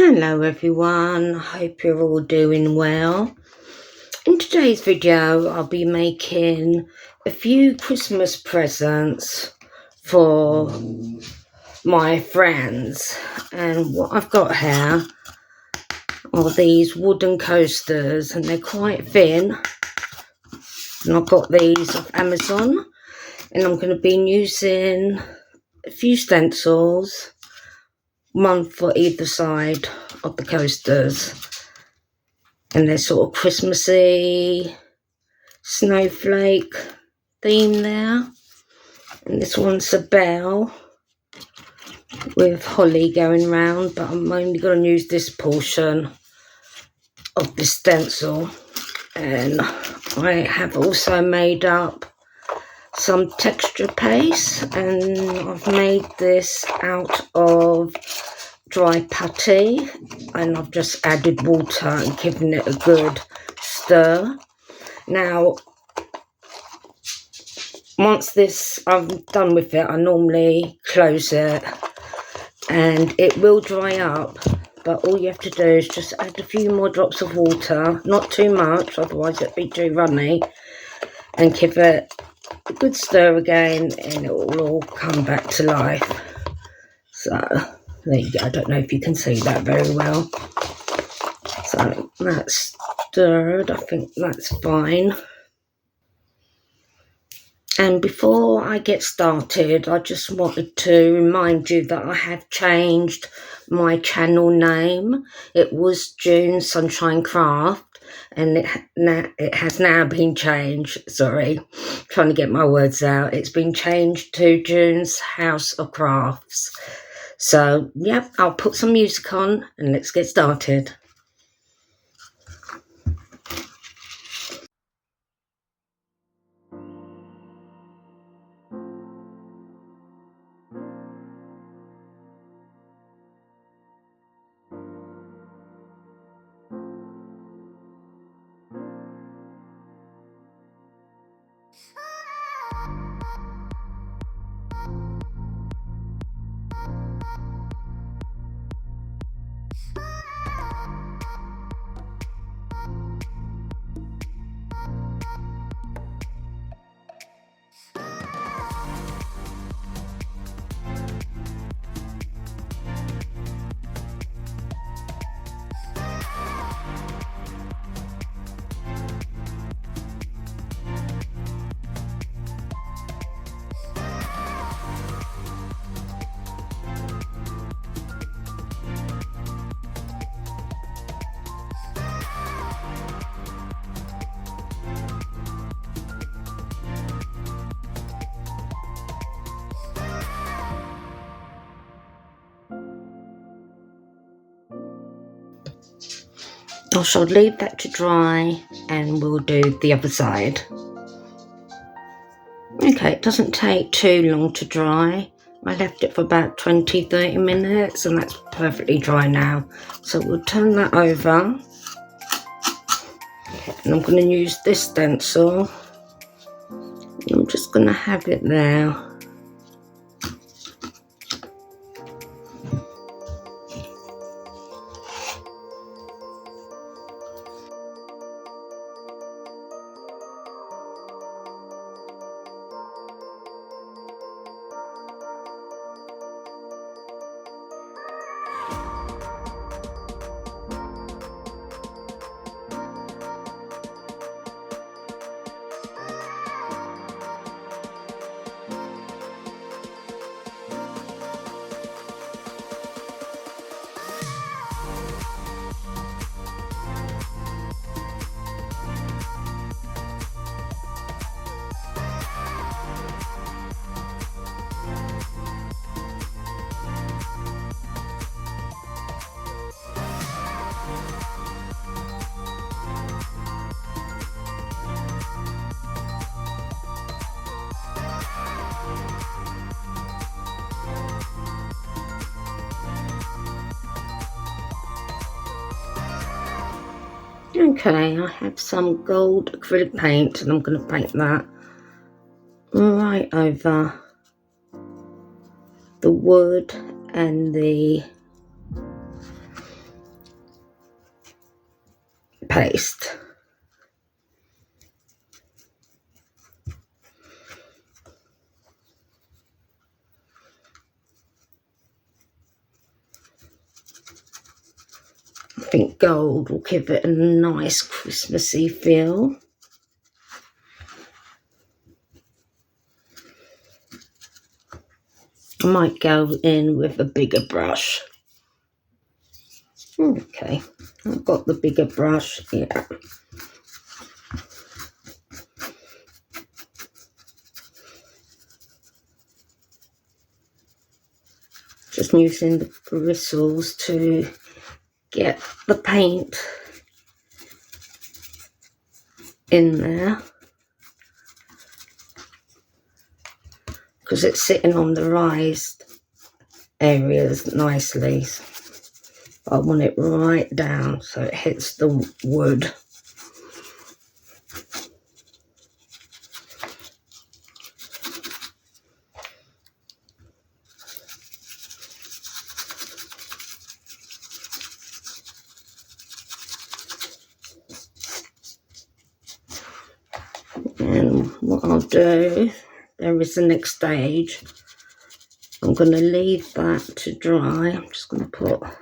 Hello everyone, hope you're all doing well. In today's video I'll be making a few Christmas presents for my friends, and what I've got here are these wooden coasters, and they're quite thin, and I've got these off Amazon, and I'm going to be using a few stencils, one for either side of the coasters, and they're sort of Christmassy snowflake theme there. And this one's a bell with holly going round, but I'm only going to use this portion of the stencil. And I have also made up some texture paste, and I've made this out of dry putty, and I've just added water and given it a good stir. Now, once this I'm done with it, I normally close it, and it will dry up, but all you have to do is just add a few more drops of water, not too much, otherwise it'll be too runny, and give it a good stir again, and it will all come back to life. So there you go. I don't know if you can see that very well. So that's stirred. I think that's fine. And before I get started, I just wanted to remind you that I have changed my channel name. It was June Sunshine Craft, and it has now been changed. Sorry, trying to get my words out. It's been changed to June's House of Crafts. So, yep, I'll put some music on and let's get started. I shall leave that to dry and we'll do the other side. Okay, it doesn't take too long to dry. I left it for about 20-30 minutes and that's perfectly dry now. So we'll turn that over. And I'm going to use this stencil. I'm just going to have it there. Okay, I have some gold acrylic paint and I'm going to paint that right over the wood and the paste. I think gold will give it a nice Christmassy feel. I might go in with a bigger brush. Okay, I've got the bigger brush here. Just using the bristles to get the paint in there, because it's sitting on the raised areas nicely. I want it right down so it hits the wood. And what I'll do, there is the next stage. I'm going to leave that to dry. I'm just going to put a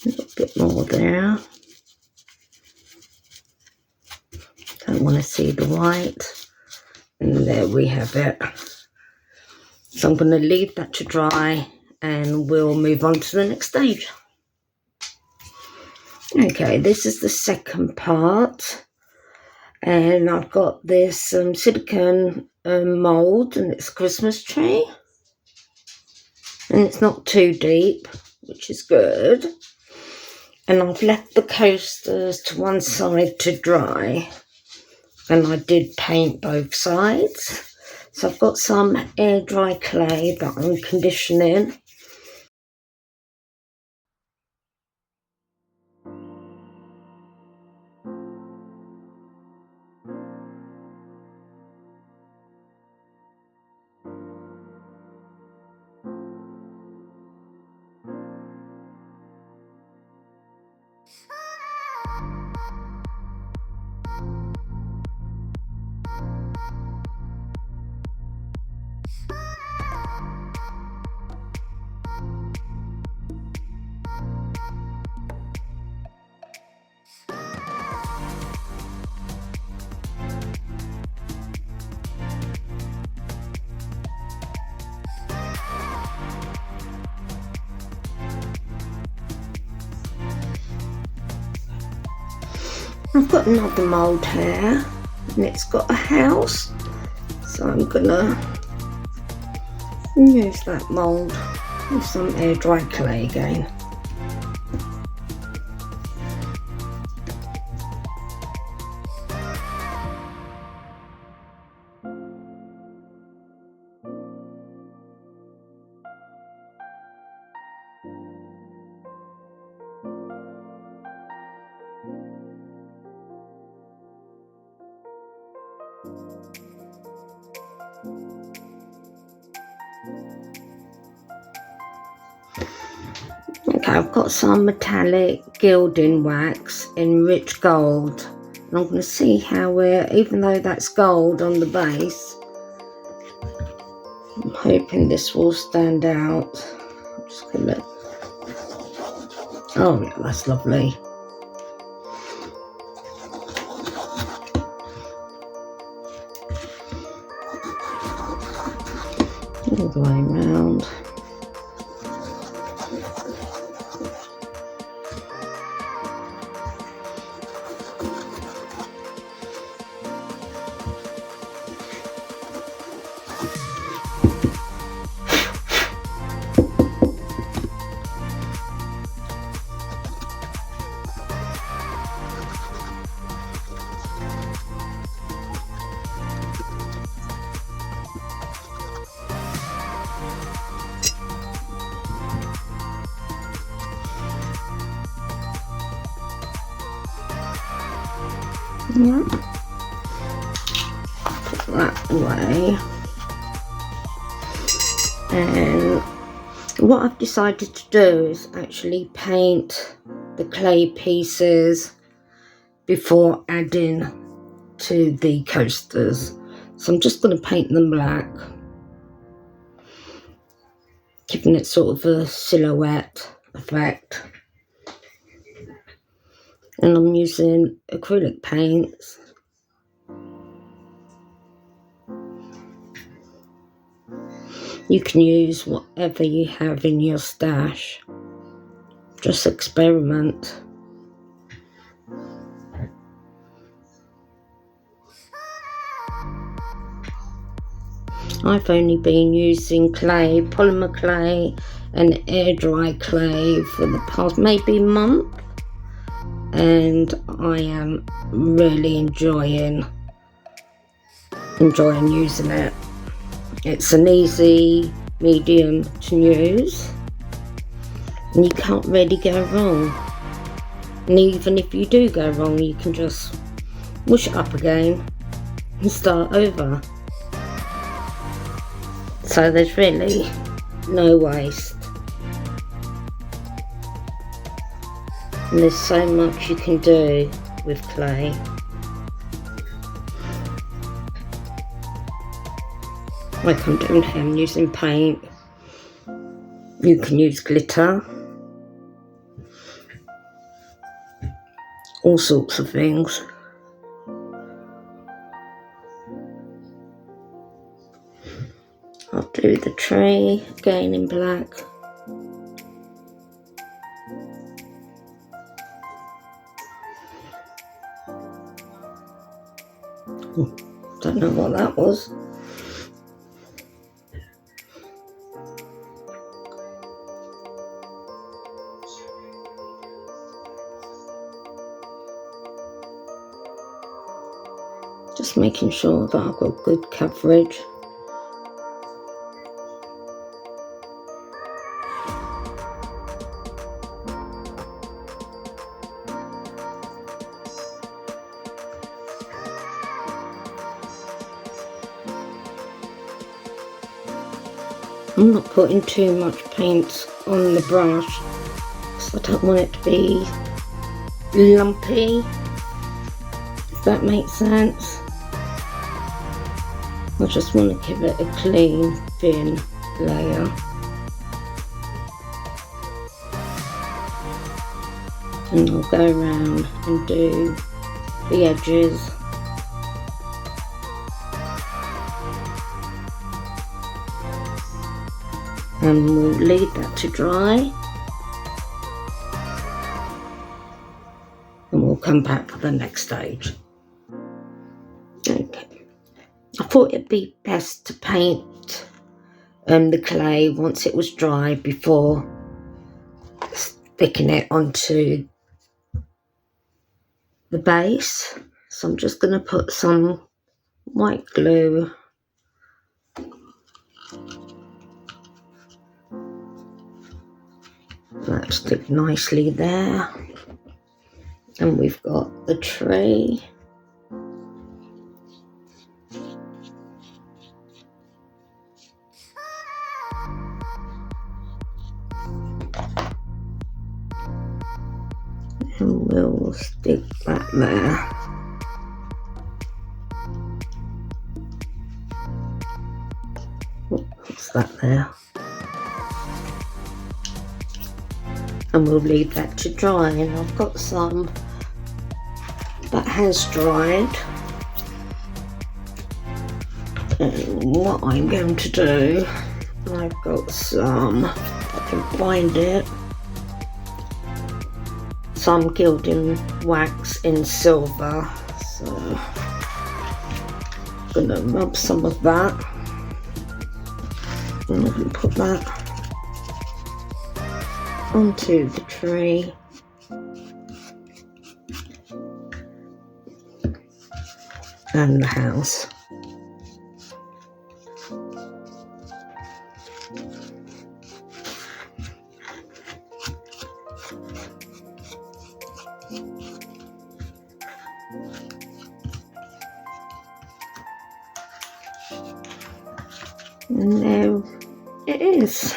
little bit more there. Don't want to see the white. And there we have it. So I'm going to leave that to dry and we'll move on to the next stage. Okay, this is the second part. And I've got this silicone mould, and it's a Christmas tree. And it's not too deep, which is good. And I've left the coasters to one side to dry. And I did paint both sides. So I've got some air dry clay that I'm conditioning. I've got another mould here, and it's got a house, so I'm gonna use that mould with some air dry clay again. Okay, I've got some metallic gilding wax in rich gold, and I'm going to see how even though that's gold on the base, I'm hoping this will stand out. I'm just going to, oh yeah, that's lovely. All the way around. Yeah. Put that away. And what I've decided to do is actually paint the clay pieces before adding to the coasters. So I'm just going to paint them black, giving it sort of a silhouette effect. And I'm using acrylic paints. You can use whatever you have in your stash. Just experiment. I've only been using clay, polymer clay and air dry clay for the past maybe month, and I am really enjoying using it. It's an easy medium to use and you can't really go wrong. And even if you do go wrong, you can just wash it up again and start over. So there's really no waste. And there's so much you can do with clay. Like I'm doing here, I'm using paint. You can use glitter. All sorts of things. I'll do the tree again in black. Don't know what that was. Just making sure that I've got good coverage. I'm not putting too much paint on the brush because I don't want it to be lumpy, if that makes sense. I just want to give it a clean, thin layer. And I'll go around and do the edges. And we'll leave that to dry. And we'll come back for the next stage. Okay. I thought it'd be best to paint the clay once it was dry before sticking it onto the base. So I'm just going to put some white glue that stick nicely there. And we've got the tree. And we'll stick that there. What's that there? And we'll leave that to dry. And I've got some that has dried. And what I'm going to do, I've got some, if I can find it, some gilding wax in silver. So I'm going to rub some of that. And I can put that onto the tree. And the house. And now it is.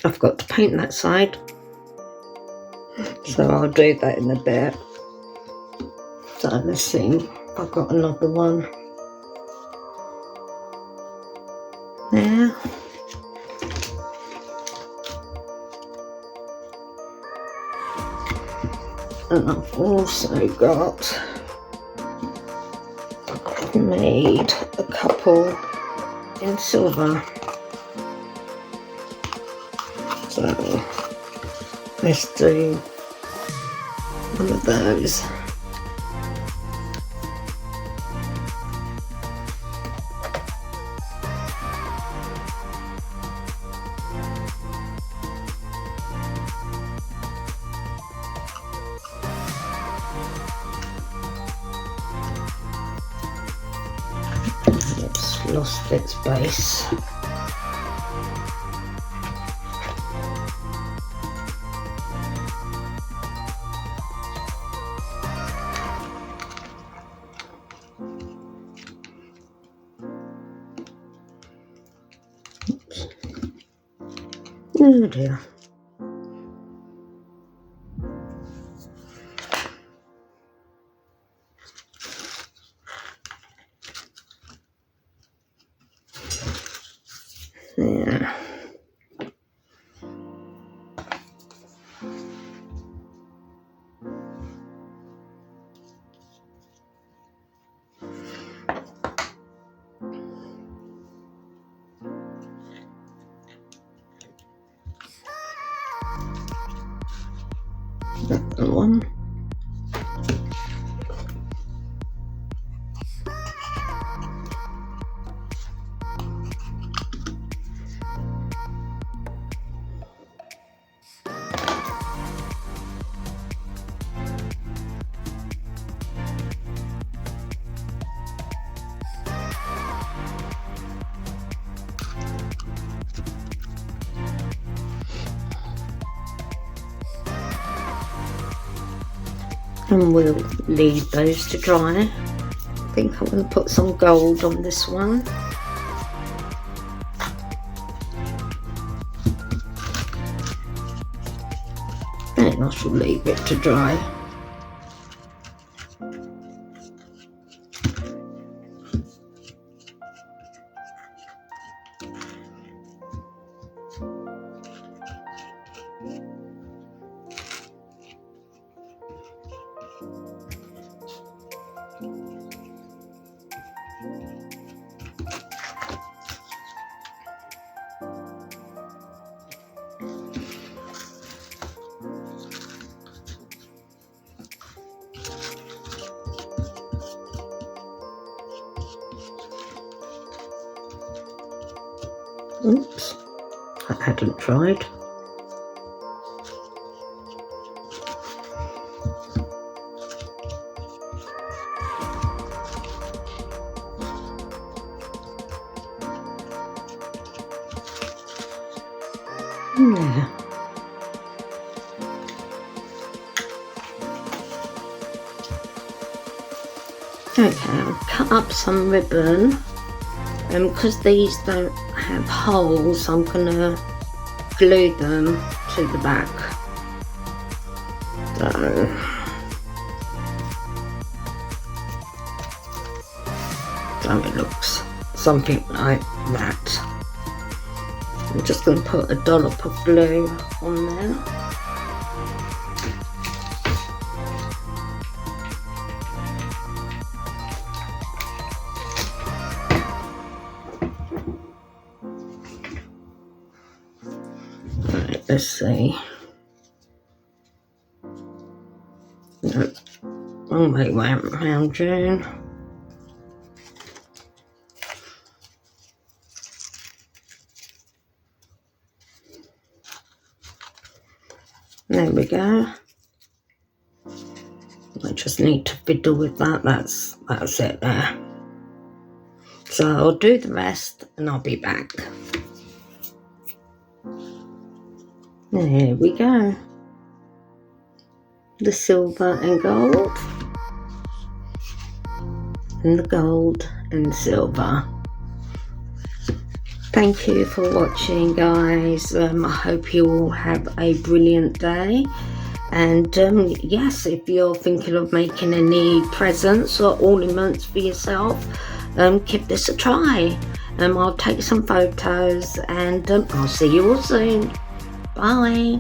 I've got to paint that side, so I'll do that in a bit. So let's see, I've got another one there. And I've also made a couple in silver. So let's do one of those. It's lost its base. Oops. Oh dear. There. That one. And we'll leave those to dry. I think I'm going to put some gold on this one. And I shall leave it to dry. Oops, I hadn't tried. There. Okay, I'll cut up some ribbon, and because these don't have holes, I'm gonna glue them to the back. So it looks something like that. I'm just going to put a dollop of glue on there. Right, let's see. No, wrong way round, June. There we go. I just need to fiddle with that. That's it there. So I'll do the rest and I'll be back. There we go. The silver and gold. And the gold and silver. Thank you for watching, guys. I hope you all have a brilliant day. And yes, if you're thinking of making any presents or ornaments for yourself, give this a try. I'll take some photos, and I'll see you all soon. Bye.